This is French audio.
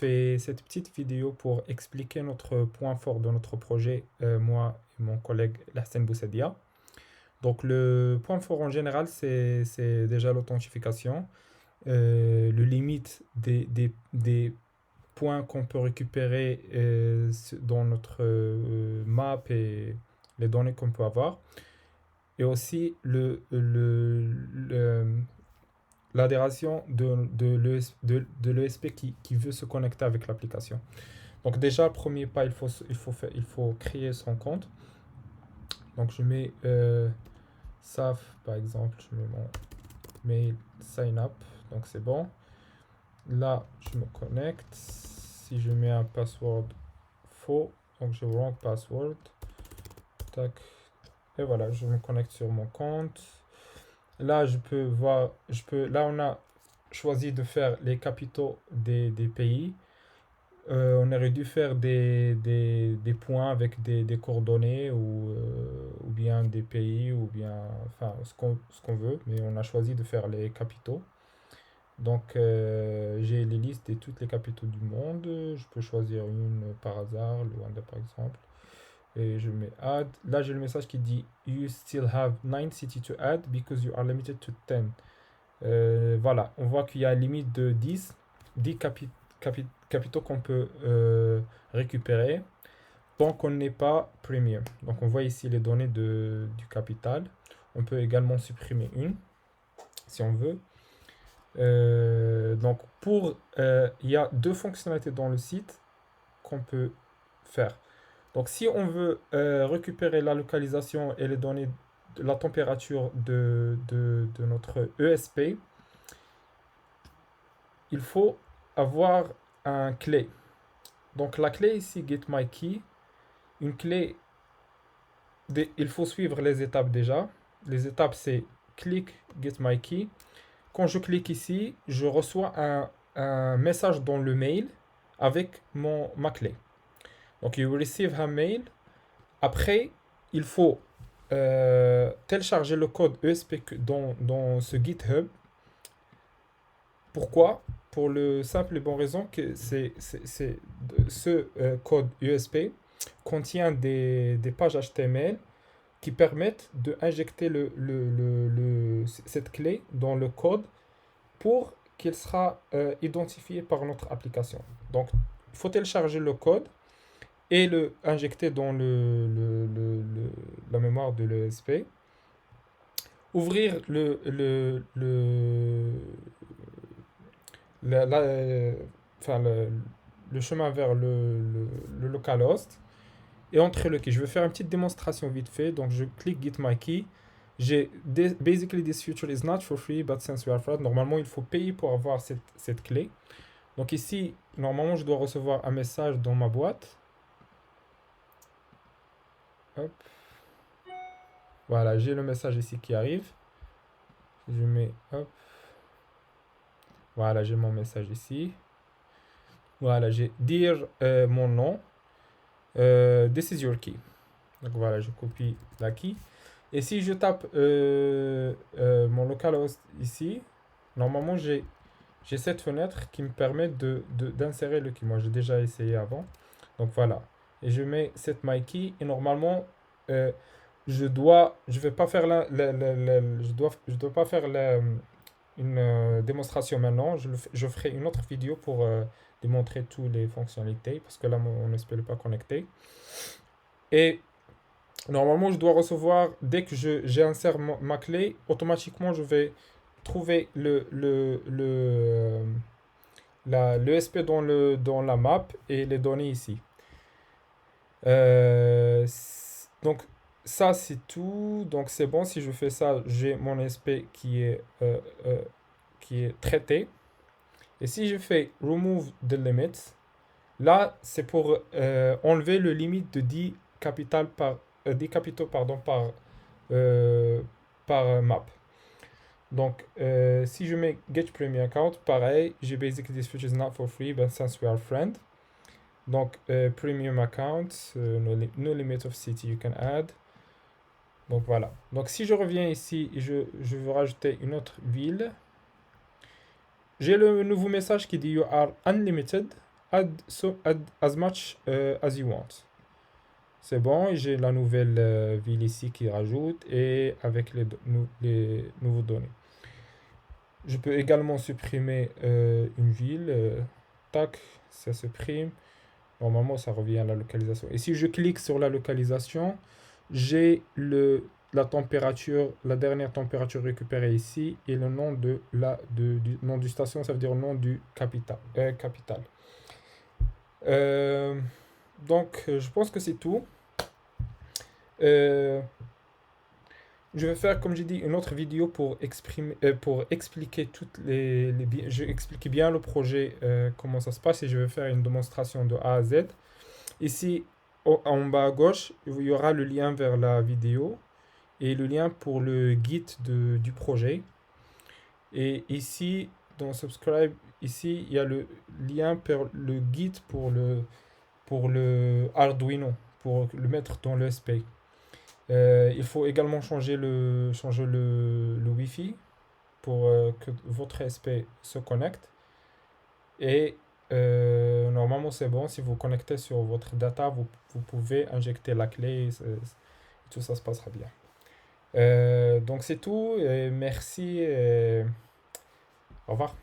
fais cette petite vidéo pour expliquer notre point fort de notre projet, moi et mon collègue Lahsen Boussadia. Donc le point fort en général, c'est déjà l'authentification, le limite des points qu'on peut récupérer dans notre map et les données qu'on peut avoir. Et aussi l'adhération de l'ESP qui veut se connecter avec l'application. Donc déjà, le premier pas, il faut créer son compte. Donc je mets SAF par exemple, je mets mon mail sign up, donc c'est bon. Là, je me connecte. Si je mets un password faux, donc je wrong password, tac, et voilà, je me connecte sur mon compte. Là, je peux voir, là, on a choisi de faire les capitaux des pays. On aurait dû faire des points avec des coordonnées ou bien des pays ou bien, enfin, ce qu'on veut, mais on a choisi de faire les capitaux. Donc, j'ai les listes de toutes les capitaux du monde. Je peux choisir une par hasard, Luanda par exemple. Et je mets add. Là, j'ai le message qui dit You still have 9 cities to add because you are limited to 10. Voilà, on voit qu'il y a une limite de 10 capitaux qu'on peut récupérer tant qu'on n'est pas premium. Donc, on voit ici les données du capital. On peut également supprimer une si on veut. Donc, il y a deux fonctionnalités dans le site qu'on peut faire. Donc, si on veut récupérer la localisation et les données de la température de notre ESP, il faut avoir un clé. Donc, la clé ici, Get My Key, une clé, il faut suivre les étapes déjà. Les étapes, c'est click Get My Key. Quand je clique ici, je reçois un message dans le mail avec ma clé. Donc, you receive a mail. Après, il faut télécharger le code ESP dans ce GitHub. Pourquoi? Pour le simple et bon raison que ce code ESP contient des pages HTML qui permettent d'injecter cette clé dans le code pour qu'il sera identifié par notre application. Donc, il faut télécharger le code et le injecter dans la mémoire de l'ESP. Ouvrir enfin, le chemin vers le localhost et entrer le key. Je vais faire une petite démonstration vite fait. Donc, je clique Get My Key. Basically, this feature is not for free, but since we are fraud, normalement, il faut payer pour avoir cette clé. Donc ici, normalement, je dois recevoir un message dans ma boîte. Hop. Voilà, j'ai le message ici qui arrive. Je mets, hop. Voilà, j'ai mon message ici. Voilà, j'ai dire mon nom. This is your key. Donc voilà, je copie la key. Et si je tape mon localhost ici, normalement j'ai cette fenêtre qui me permet d'insérer le key. Moi j'ai déjà essayé avant. Donc voilà. Et je mets cette my key et normalement je vais pas faire je dois pas faire une démonstration maintenant. Je ferai une autre vidéo pour démontrer toutes les fonctionnalités parce que là on espère pas connecté. Et normalement, je dois recevoir, dès que j'insère ma clé, automatiquement, je vais trouver l'ESP dans la map et les données ici. Donc, ça, c'est tout. Donc, c'est bon. Si je fais ça, j'ai mon ESP qui est traité. Et si je fais Remove the Limits, là, c'est pour enlever le limite de 10 capitaux par map. Donc, si je mets Get Premium Account, pareil, j'ai Basically this feature is not for free, but since we are friends. Donc, Premium Account, no limit of city you can add. Donc, voilà. Donc, si je reviens ici et je veux rajouter une autre ville, j'ai le nouveau message qui dit You are unlimited. add as much as you want. C'est bon, et j'ai la nouvelle ville ici qui rajoute et avec les nouveaux données. Je peux également supprimer une ville. Tac, ça supprime. Normalement, ça revient à la localisation. Et si je clique sur la localisation, j'ai la température, la dernière température récupérée ici et le nom du nom du station, ça veut dire le nom du capital. Euh, je pense que c'est tout. Euh, je vais faire, comme j'ai dit, une autre vidéo pour expliquer je vais expliquer bien le projet, comment ça se passe, et je vais faire une démonstration de A à Z. Ici, en bas à gauche, il y aura le lien vers la vidéo et le lien pour le guide du projet. Et ici, dans Subscribe, ici, il y a le lien vers le guide pour le Arduino, pour le mettre dans le SP. Il faut également changer le Wi-Fi pour que votre SP se connecte. Et normalement, c'est bon. Si vous connectez sur votre data, vous pouvez injecter la clé et tout ça se passera bien. Donc, c'est tout. Et merci. Et au revoir.